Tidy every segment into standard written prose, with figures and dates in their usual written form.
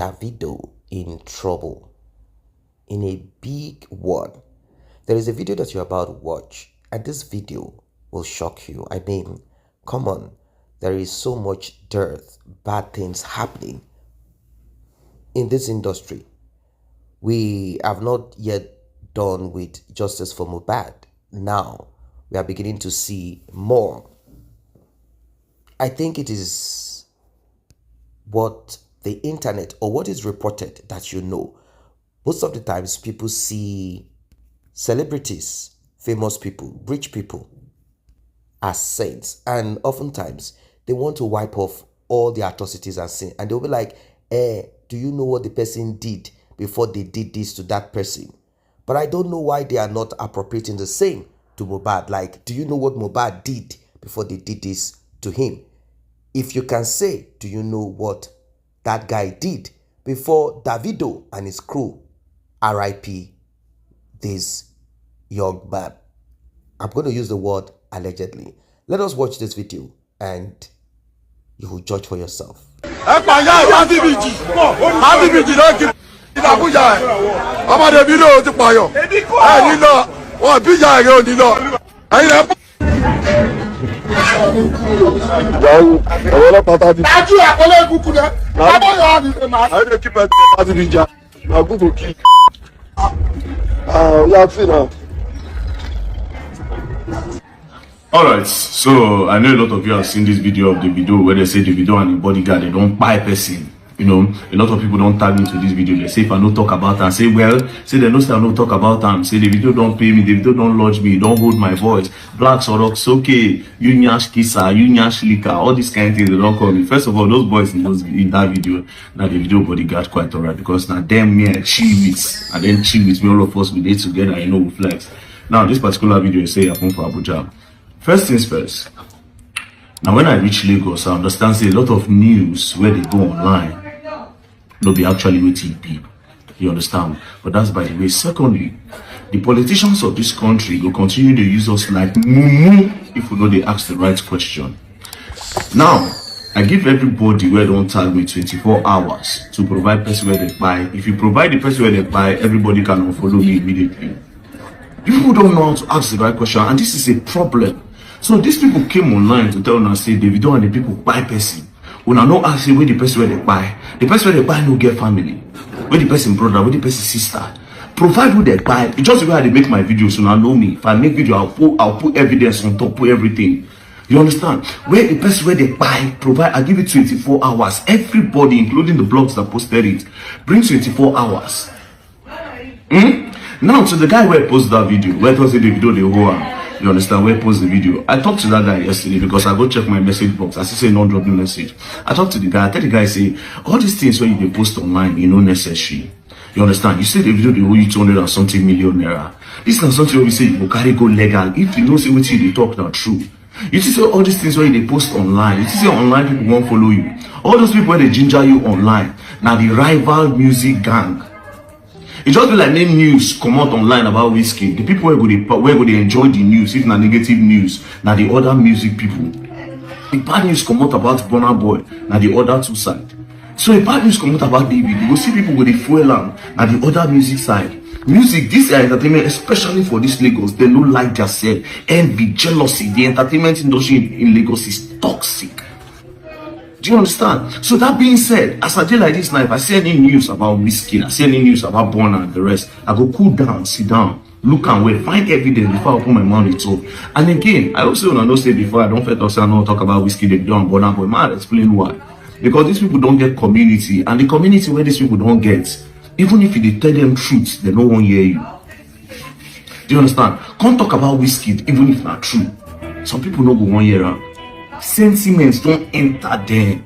Davido in trouble, in a big one. There is a video that you're about to watch, and this video will shock you. I mean, come on, there is so much dearth, bad things happening in this industry. We have not yet done with justice for Mohbad. Now, we are beginning to see more. I think it is what the internet or what is reported that you know. Most of the times people see celebrities, famous people, rich people as saints, and oftentimes they want to wipe off all the atrocities and sin, and they'll be like, do you know what the person did before they did this to that person? But I don't know why they are not appropriating the same to Mohbad. Like, do you know what Mohbad did before they did this to him? If you can say, do you know what that guy did before Davido and his crew RIP this young man? I'm going to use the word allegedly. Let us watch this video and you will judge for yourself. Alright, so I know a lot of you have seen this video of Davido where they say Davido and the bodyguard, they don't buy person. You know, a lot of people don't tag me to this video. They say if I don't talk about them, say well, say they don't say I don't talk about them, say Davido don't pay me, Davido don't lodge me, don't hold my voice, blacks or rocks, okay, you nyash kissa, you nyash lika, all these kind of things they don't call me. First of all, those boys in that video, now the video bodyguard quite alright, because now them me and chill with, and then chill with me, all of us we did together, you know, we flex. Now this particular video say I come for Abuja. First things first. Now when I reach Lagos, I understand say a lot of news where they go online no be actually waiting people. You understand? But that's by the way. Secondly, the politicians of this country will continue to use us like mumu if we know they ask the right question. Now, I give everybody where don't tag me 24 hours to provide person where they buy. If you provide the person where they buy, everybody can unfollow me immediately. People don't know how to ask the right question, and this is a problem. So these people came online to tell us say Davido and the people buy person. When I know ask where the person where they buy. The person where they buy no get family. Where the person brother, where the person sister. Provide who they buy. It's just the way I make my videos, so now know me. If I make video, I'll put evidence on top, put everything. You understand? Where the person where they buy, provide, I give it 24 hours. Everybody, including the blogs that posted it, bring 24 hours. Now to the guy where posted that video, where posted the video the whole you understand, where post the video. I talked to that guy yesterday because I go check my message box. I say non-drop message. I talked to the guy. I tell the guy, say, all these things when you post online, you know, necessary. You understand? You say the video they owe you 200 and something million naira. This is not something where we say you carry go legal. If you know say what you talk now true. You see all these things when they post online. You see online people won't follow you. All those people where they ginger you online. Now the rival music gang. It just be like name news come out online about whiskey. The people where go they enjoy the news, if not negative news, now the other music people. The bad news come out about Burna Boy, now the other two side. So the bad news come out about David. You will see people with the fuel on now the other music side. Music, this is entertainment, especially for this Lagos, they don't like themselves. Envy, jealousy. The entertainment industry in Lagos is toxic. Do you understand? So that being said, as I did like this now, if I see any news about whiskey, I see any news about Burna and the rest, I go cool down, sit down, look and wait, find evidence before I open my mouth to talk. And again, I also want to say before I don't fit us, I don't talk about whiskey, they don't Burna Boy. Man, explain why. Because these people don't get community, and the community where these people don't get, even if you tell them truth, they no one hear you. Do you understand? Can't talk about whiskey, even if not true. Some people no go one year out. Sentiments don't enter there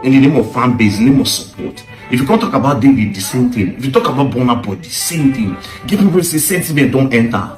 in the name of fan base, in the name of support. If you can't talk about David, the same thing. If you talk about Burna Boy, the same thing. Give people say sentiment don't enter.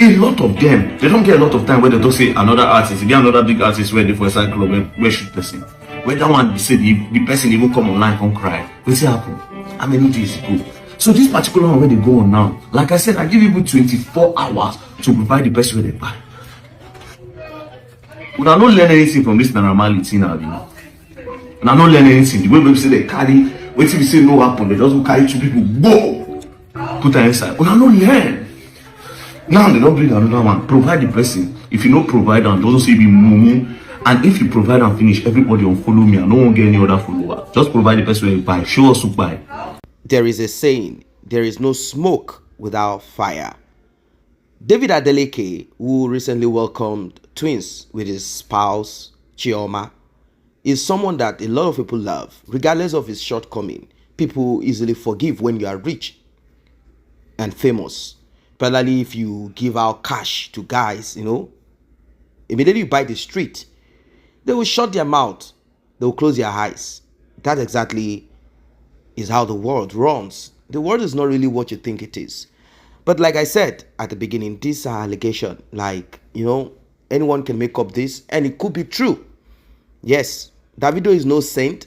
A lot of them, they don't get a lot of time where they don't say another artist. If you get another big artist where they for a side club, where shoot person. Where that one say the person even come online, come cry. What's happen? How many days ago? So this particular one where they go on now, like I said, I give people 24 hours to provide the best way they buy. We are not learn anything from this normality now, you know. We are not learn anything. The way people say they carry Wait till we say no happen, they just go carry 2 people, go! Put her inside. Una no learn. Now they don't bring another one. Provide the person. If you don't provide them, don't say be mumu. And if you provide and finish, everybody will follow me. I don't want to get any other follower. Just provide the person you buy. Show us who buy. There is a saying, there is no smoke without fire. David Adeleke, who recently welcomed twins with his spouse, Chioma, is someone that a lot of people love, regardless of his shortcoming. People easily forgive when you are rich and famous. Particularly if you give out cash to guys, immediately you buy the street, they will shut their mouth, they will close their eyes. That exactly is how the world runs. The world is not really what you think it is. But like I said at the beginning, these are allegations. Like, anyone can make up this and it could be true. Yes, Davido is no saint.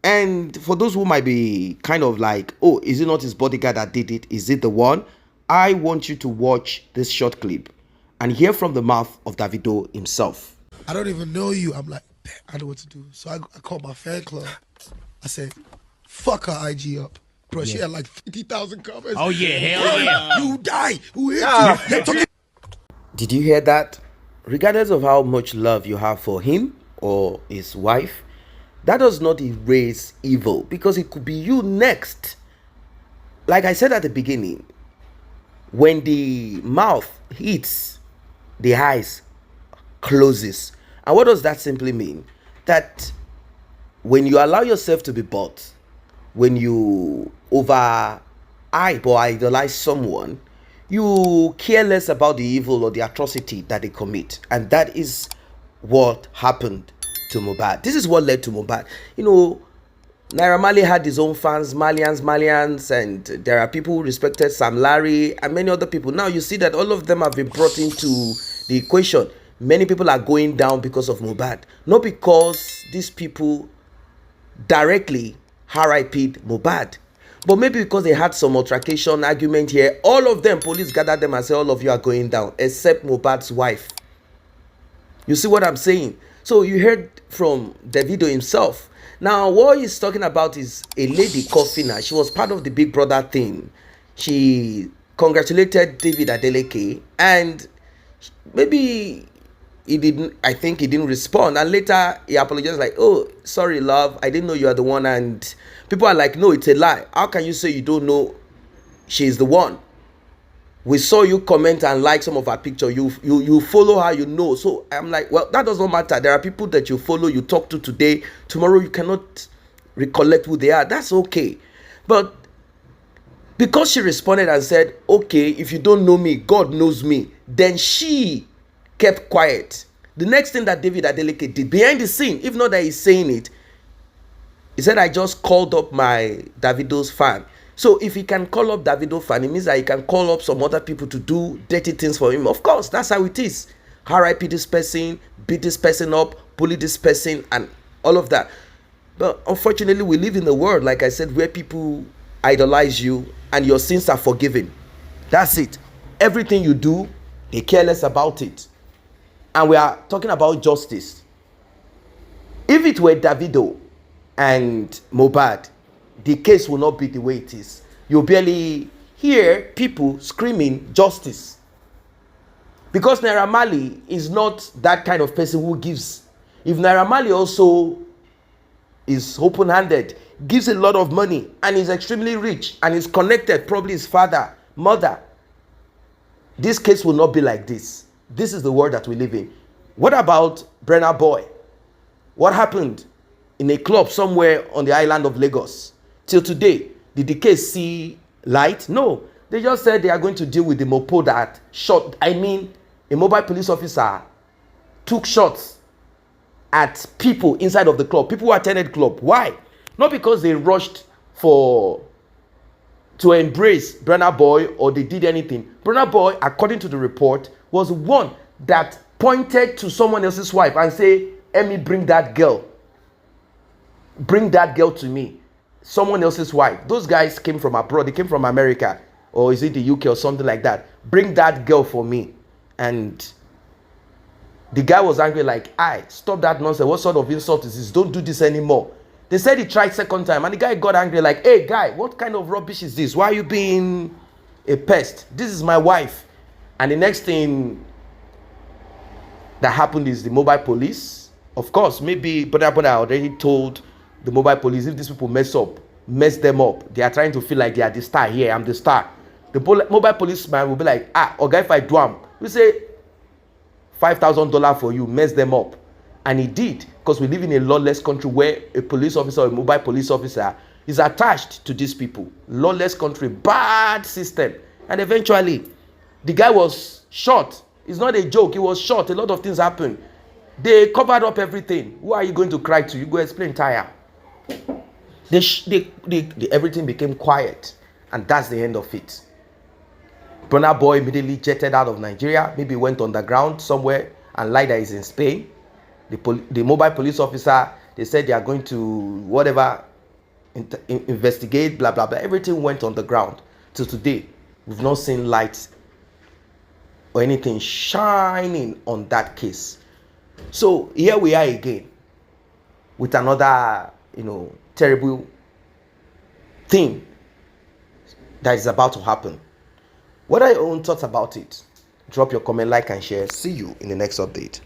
And for those who might be kind of like, oh, is it not his bodyguard that did it? Is it the one? I want you to watch this short clip and hear from the mouth of Davido himself. I don't even know you. I'm like, damn, I know what to do. So I called my fan club. I said, fuck her IG up. Bro, she had like 50,000 comments. Oh, yeah, hell yeah. You die. Who hit you? Did you hear that? Regardless of how much love you have for him or his wife, that does not erase evil, because it could be you next. Like I said at the beginning, when the mouth hits, the eyes closes. And what does that simply mean? That when you allow yourself to be bought, when you over hype or idolize someone, you care less about the evil or the atrocity that they commit. And that is what happened to Mohbad. This is what led to Mohbad. Naira Marley had his own fans, Malians, and there are people who respected Sam Larry and many other people. Now you see that all of them have been brought into the equation. Many people are going down because of Mohbad, not because these people directly RIP'd Mohbad, but maybe because they had some altercation, argument here. All of them, police gathered them and said, all of you are going down, except Mohbad's wife. You see what I'm saying? So you heard from Davido himself. Now, what he's talking about is a lady called Fina. She was part of the Big Brother thing. She congratulated David Adeleke, and maybe I think he didn't respond. And later he apologized like, oh, sorry, love, I didn't know you are the one. And people are like, no, it's a lie. How can you say you don't know she's the one? We saw you comment and like some of her picture. You follow her, So I'm like, well, that does not matter. There are people that you follow, you talk to today. Tomorrow you cannot recollect who they are. That's okay. But because she responded and said, okay, if you don't know me, God knows me, then she kept quiet. The next thing that David Adeleke did behind the scene, if not that he's saying it, he said, I just called up my Davido's fan. So if he can call up Davido fan, it means that he can call up some other people to do dirty things for him. Of course, that's how it is. RIP this person, beat this person up, bully this person, and all of that. But unfortunately, we live in a world, like I said, where people idolize you and your sins are forgiven. That's it. Everything you do, they care less about it. And we are talking about justice. If it were Davido and Mohbad, the case will not be the way it is. You barely hear people screaming justice. Because Naira Marley is not that kind of person who gives. If Naira Marley also is open-handed, gives a lot of money, and is extremely rich, and is connected, probably his father, mother, this case will not be like this. This is the world that we live in. What about Brenner Boy? What happened in a club somewhere on the island of Lagos? Till today, did the case see light? No. They just said they are going to deal with the mopo that shot. I mean, a mobile police officer took shots at people inside of the club. People who attended club. Why? Not because they rushed to embrace Brenner Boy or they did anything. Brenner Boy, according to the report, was one that pointed to someone else's wife and say, Emmy, bring that girl. Bring that girl to me. Someone else's wife. Those guys came from abroad. They came from America, or is it the UK or something like that. Bring that girl for me. And the guy was angry like, stop that nonsense. What sort of insult is this? Don't do this anymore. They said he tried second time, and the guy got angry, like, hey, guy, what kind of rubbish is this? Why are you being a pest? This is my wife. And the next thing that happened is the mobile police. Of course, maybe Brother already told the mobile police, if these people mess them up, they are trying to feel like they are the star here, I'm the star. The mobile policeman will be like, okay, if I do them, we say $5,000 for you, mess them up. And he did, because we live in a lawless country where a police officer or a mobile police officer is attached to these people. Lawless country, bad system. And eventually, the guy was shot. It's not a joke, he was shot. A lot of things happened. They covered up everything. Who are you going to cry to? You go explain tire. Everything became quiet. And that's the end of it. Burna Boy immediately jetted out of Nigeria. Maybe went underground somewhere and lied that he's in Spain. The mobile police officer, they said they are going to whatever, investigate, blah, blah, blah. Everything went on the ground. Till today, we've not seen lights or anything shining on that case. So here we are again with another, terrible thing that is about to happen. What are your own thoughts about it? Drop your comment, like, and share. See you in the next update.